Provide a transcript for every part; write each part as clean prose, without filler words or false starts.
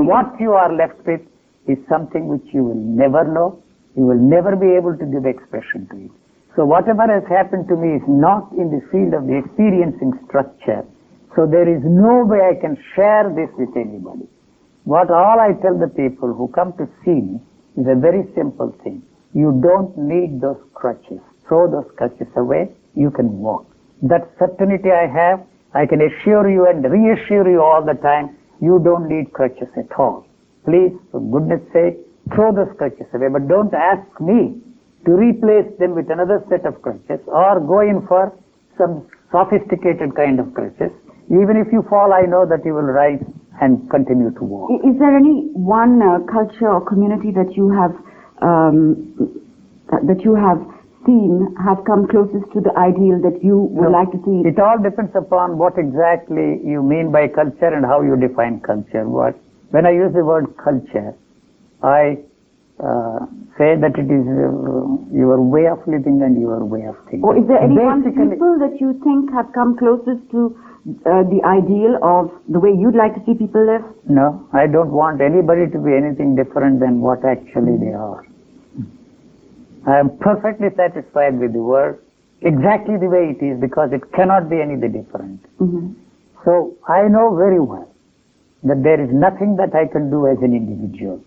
what you are left with is something which you will never know. You will never be able to give expression to it. So whatever has happened to me is not in the field of the experiencing structure. So there is no way I can share this with anybody. All I tell the people who come to see me is a very simple thing. You don't need those crutches. Throw those crutches away. You can walk. That certainty I have. I can assure you and reassure you all the time, you don't need crutches at all. Please, for goodness sake, throw those crutches away. But don't ask me to replace them with another set of crutches or go in for some sophisticated kind of crutches. Even if you fall, I know that you will rise and continue to walk. Is there any one culture or community that you have seen have come closest to the ideal that you would like to see? It all depends upon what exactly you mean by culture and how you define culture. When I use the word culture, I say that it is your way of living and your way of thinking. Or is there any one people that you think have come closest to the ideal of the way you'd like to see people live? No, I don't want anybody to be anything different than what actually they are. I am perfectly satisfied with the world exactly the way it is because it cannot be any different. Mm-hmm. So I know very well that there is nothing that I can do as an individual.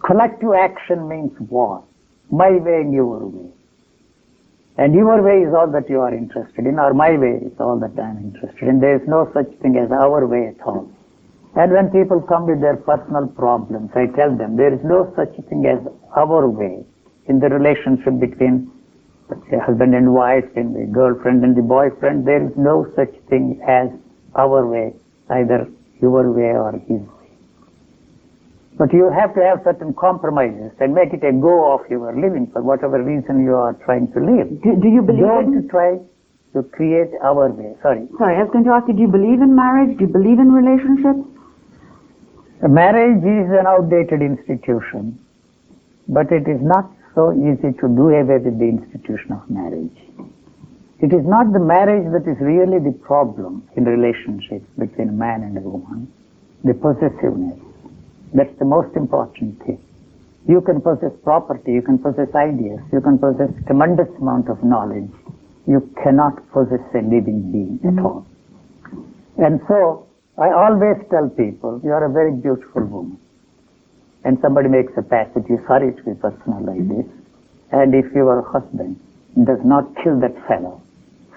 Collective action means what? My way and your way. And your way is all that you are interested in, or my way is all that I am interested in. There is no such thing as our way at all. And when people come with their personal problems, I tell them there is no such thing as our way in the relationship between, let's say, husband and wife, and the girlfriend and the boyfriend. There is no such thing as our way, either your way or his way. But you have to have certain compromises and make it a go of your living for whatever reason you are trying to live. Do you believe Don't try to create our way. Sorry, I was going to ask you, do you believe in marriage? Do you believe in relationships? Marriage is an outdated institution, but it is not so easy to do away with the institution of marriage. It is not the marriage that is really the problem in relationships between a man and a woman. The possessiveness. That's the most important thing. You can possess property, you can possess ideas, you can possess tremendous amount of knowledge. You cannot possess a living being at all. And so, I always tell people, you are a very beautiful woman. And somebody makes a pass at you, sorry to be personal like this. And if your husband does not kill that fellow,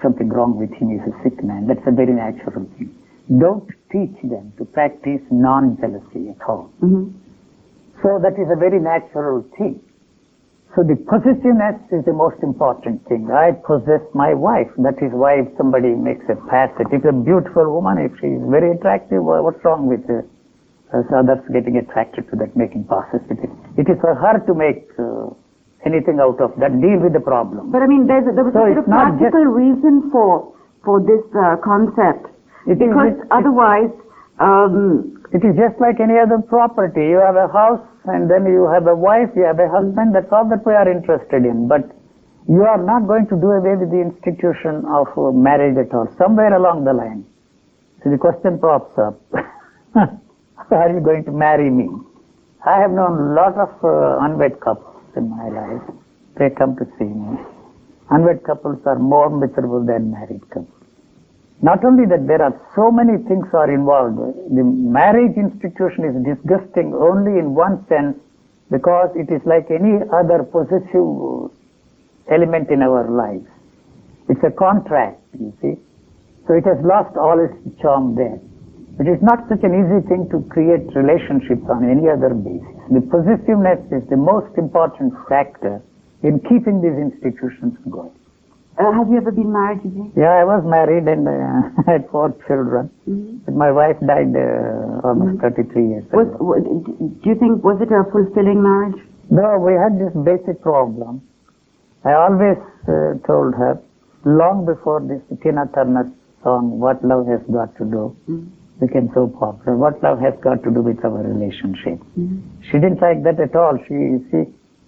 something wrong with him, he's a sick man. That's a very natural thing. Don't teach them to practice non-jealousy at all. Mm-hmm. So that is a very natural thing. So the possessiveness is the most important thing. I possess my wife. That is why if somebody makes a pass at it, if a beautiful woman, if she is very attractive, what's wrong with her? Others getting attracted to that, making passes with it. It is for her to make anything out of that, deal with the problem. But I mean, there was a sort of practical reason for this concept. Because otherwise... it is just like any other property. You have a house and then you have a wife, you have a husband. That's all that we are interested in. But you are not going to do away with the institution of marriage at all. Somewhere along the line. So the question pops up. Are you going to marry me? I have known a lot of unwed couples in my life. They come to see me. Unwed couples are more miserable than married couples. Not only that, there are so many things are involved. The marriage institution is disgusting only in one sense because it is like any other possessive element in our lives. It's a contract, you see. So it has lost all its charm there. It is not such an easy thing to create relationships on any other basis. The possessiveness is the most important factor in keeping these institutions going. Have you ever been married, Vijay? Yeah, I was married and had 4 children. Mm-hmm. But my wife died almost 33 years ago. Do you think, was it a fulfilling marriage? No, we had this basic problem. I always told her, long before this Tina Turner song, What Love Has Got to Do, became so popular, what love has got to do with our relationship. She didn't like that at all.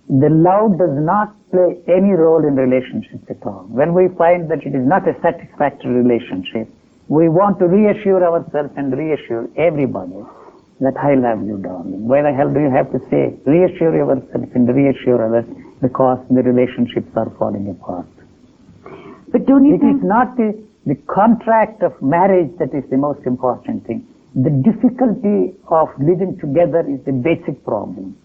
The love does not play any role in relationships at all. When we find that it is not a satisfactory relationship, we want to reassure ourselves and reassure everybody that I love you, darling. Why the hell do you have to say, reassure yourself and reassure others because the relationships are falling apart? But don't you It think... is not the contract of marriage that is the most important thing. The difficulty of living together is the basic problem.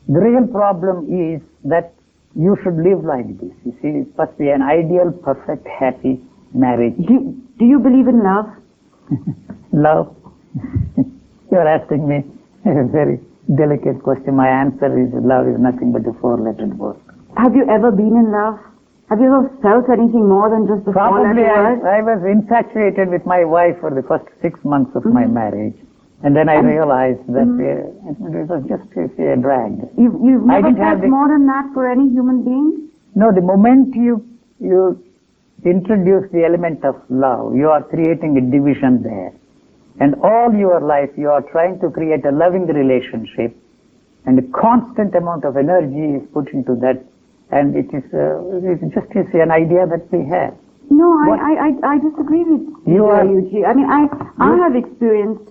The real problem is that you should live like this. You see, it must be an ideal, perfect, happy marriage. Do you believe in love? Love? You are asking me a very delicate question. My answer is love is nothing but a four-lettered word. Have you ever been in love? Have you ever felt anything more than just the Probably four-letter word? I was infatuated with my wife for the first 6 months of my marriage. And then I realized that it was just a drag. You've I never didn't have felt more than that for any human being? No, the moment you introduce the element of love, you are creating a division there. And all your life you are trying to create a loving relationship, and a constant amount of energy is put into that, and it is just an idea that we have. No, I disagree with you, Eugene. I mean, I have experienced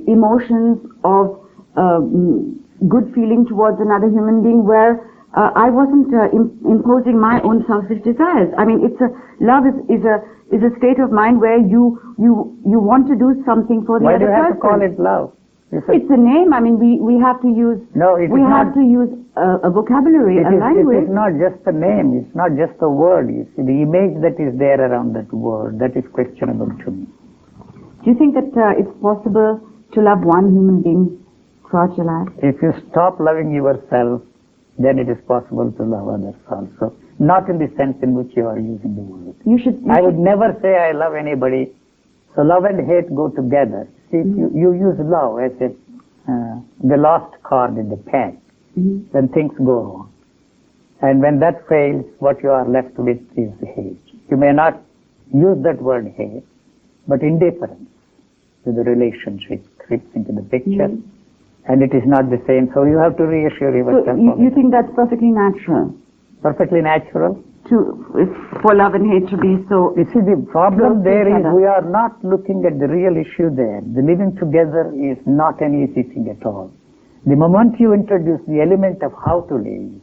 emotions of good feeling towards another human being where I wasn't imposing my own selfish desires. I mean, love is a state of mind where you want to do something for the Why other do you have person. to call it love? It's a name. I mean, we have to use. No, it we is have not. to use a vocabulary, a language. It is not just a name. It's not just a word. You see, the image that is there around that word, that is questionable to me. Do you think that it's possible to love one human being throughout your life? If you stop loving yourself, then it is possible to love others also. Not in the sense in which you are using the word. I would never say I love anybody. So love and hate go together. See, if you use love as the lost card in the pack, then things go wrong. And when that fails, what you are left with is hate. You may not use that word hate, but indifference to the relationship creeps into the picture, and it is not the same. So you have to reassure yourself. So you think that's perfectly natural? Perfectly natural. For love and hate to be so... You see, the problem there is together. we are not looking at the real issue there. The living together is not an easy thing at all. The moment you introduce the element of how to live,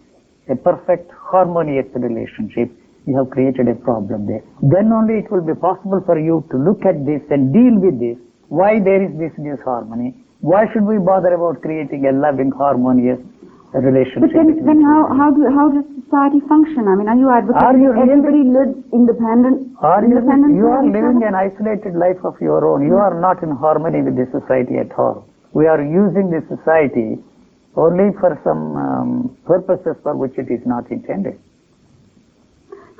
a perfect, harmonious relationship, you have created a problem there. Then only it will be possible for you to look at this and deal with this. Why there is this disharmony? Why should we bother about creating a loving, harmonious relationship? But then how does society function? I mean, are you advocating that everybody lives independent? You are living an isolated life of your own. You are not in harmony with the society at all. We are using the society only for some purposes for which it is not intended.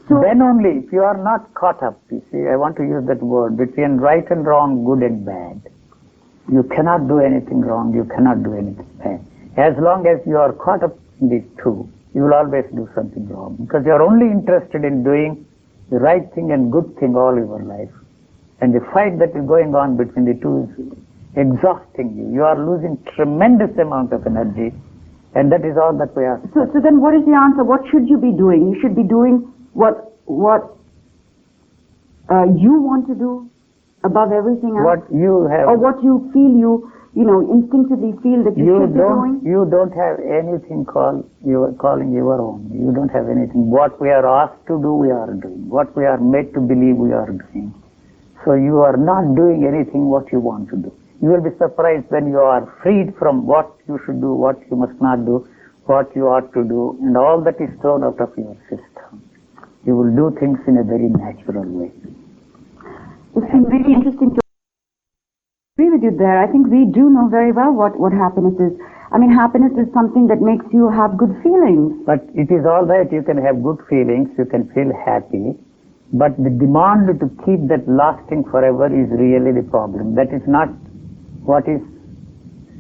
So then only, if you are not caught up, you see, I want to use that word, between right and wrong, good and bad. You cannot do anything wrong, you cannot do anything bad. As long as you are caught up in these two, you will always do something wrong, because you are only interested in doing the right thing and good thing all your life. And the fight that is going on between the two is exhausting you. You are losing tremendous amount of energy, and that is all that we are. So then what is the answer? What should you be doing? You should be doing what you want to do above everything else? What you have... Or what you feel instinctively feel that you should be doing? You don't have anything calling your own. You don't have anything. What we are asked to do, we are doing. What we are made to believe, we are doing. So you are not doing anything what you want to do. You will be surprised when you are freed from what you should do, what you must not do, what you ought to do, and all that is thrown out of your system. You will do things in a very natural way. It's been really interesting to agree with you there. I think we do know very well what happiness is. I mean, happiness is something that makes you have good feelings. But it is all right. You can have good feelings. You can feel happy. But the demand to keep that lasting forever is really the problem. That is not what is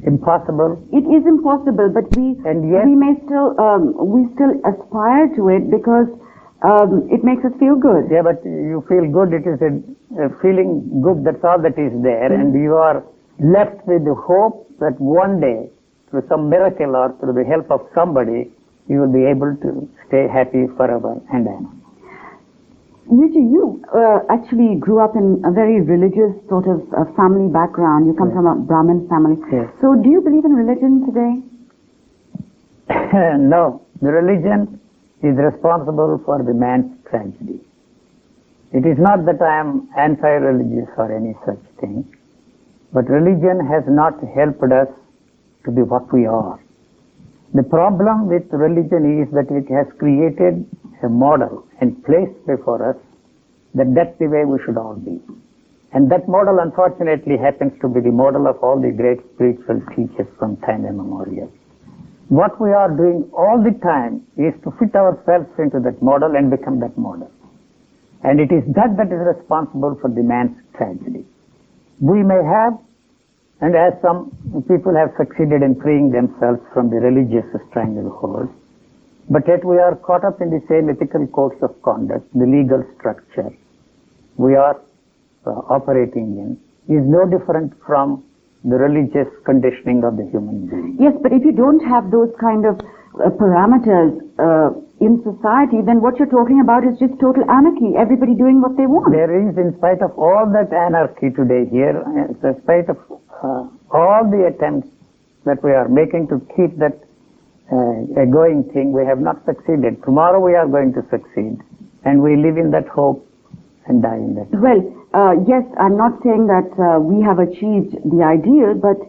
impossible. It is impossible, but we still aspire to it because it makes us feel good. Yeah, but you feel good. It is a feeling good. That's all that is there, and you are left with the hope that one day, through some miracle or through the help of somebody, you will be able to stay happy forever and ever. Yuji, you actually grew up in a very religious sort of family background. You come from a Brahmin family. Yes. So do you believe in religion today? No, the religion is responsible for the man's tragedy. It is not that I am anti-religious or any such thing, but religion has not helped us to be what we are. The problem with religion is that it has created a model and placed before us that that's the way we should all be. And that model, unfortunately, happens to be the model of all the great spiritual teachers from time immemorial. What we are doing all the time is to fit ourselves into that model and become that model. And it is that is responsible for the man's tragedy. We may have, and as some people have succeeded in freeing themselves from the religious stranglehold, but yet we are caught up in the same ethical codes of conduct, the legal structure we are operating in is no different from the religious conditioning of the human being. Yes, but if you don't have those kind of parameters in society, then what you're talking about is just total anarchy, everybody doing what they want. There is, in spite of all that anarchy today here, in spite of all the attempts that we are making to keep that a going thing, we have not succeeded. Tomorrow we are going to succeed, and we live in that hope and die in that hope. Well, yes, I'm not saying that we have achieved the ideal, but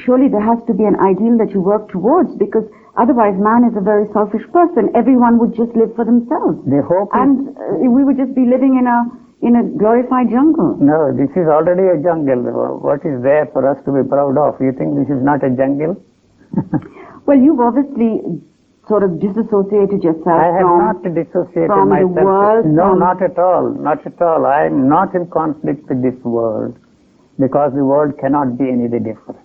surely there has to be an ideal that you work towards, because otherwise man is a very selfish person. Everyone would just live for themselves. The hope and we would just be living in a glorified jungle. No, this is already a jungle. What is there for us to be proud of? You think this is not a jungle? Well, you've obviously sort of disassociated yourself I have not dissociated from myself. the world. No, not at all. Not at all. I am not in conflict with this world, because the world cannot be any different.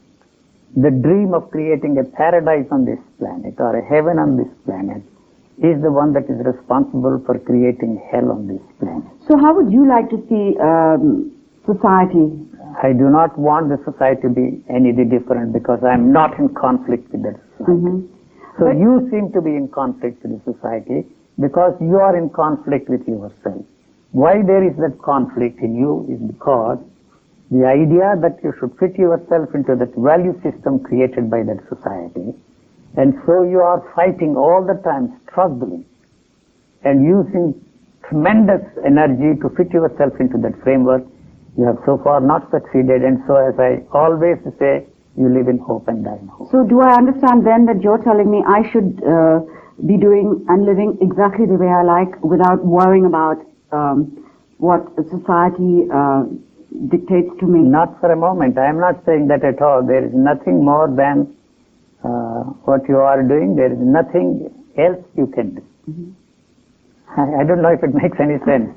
The dream of creating a paradise on this planet or a heaven on this planet is the one that is responsible for creating hell on this planet. So how would you like to see society? I do not want the society to be any different, because I am not in conflict with that society. Mm-hmm. So you seem to be in conflict with the society because you are in conflict with yourself. Why there is that conflict in you is because the idea that you should fit yourself into that value system created by that society, and so you are fighting all the time, struggling, and using tremendous energy to fit yourself into that framework. You have so far not succeeded, and so, as I always say, you live in hope and die in hope. So do I understand then that you're telling me I should be doing and living exactly the way I like without worrying about what society dictates to me? Not for a moment. I am not saying that at all. There is nothing more than what you are doing. There is nothing else you can do. Mm-hmm. I don't know if it makes any sense.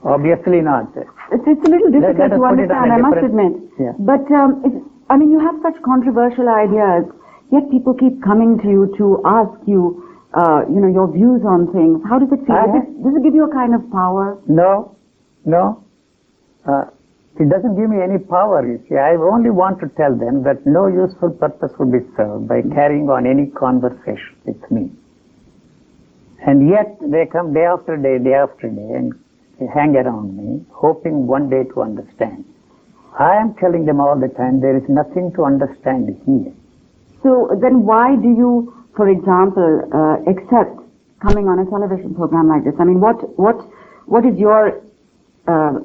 Obviously not. It's a little difficult to understand, I must admit. Yeah. But you have such controversial ideas, yet people keep coming to you to ask you, your views on things. How does it feel? Does it give you a kind of power? No. It doesn't give me any power, you see. I only want to tell them that no useful purpose would be served by carrying on any conversation with me. And yet they come day after day, and they hang around me, hoping one day to understand. I am telling them all the time, there is nothing to understand here. So then why do you, for example, accept coming on a television program like this? I mean, what is your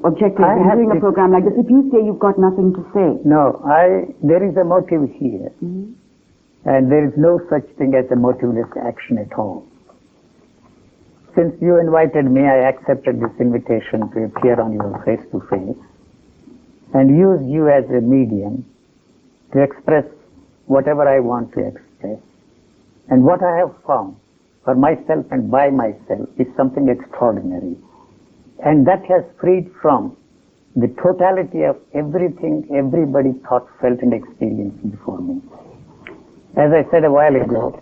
objective in doing a program like this if you say you've got nothing to say? No, there is a motive here. Mm-hmm. And there is no such thing as a motiveless action at all. Since you invited me, I accepted this invitation to appear on your face-to-face and use you as a medium to express whatever I want to express. And what I have found for myself and by myself is something extraordinary. And that has freed from the totality of everything everybody thought, felt, and experienced before me. As I said a while ago,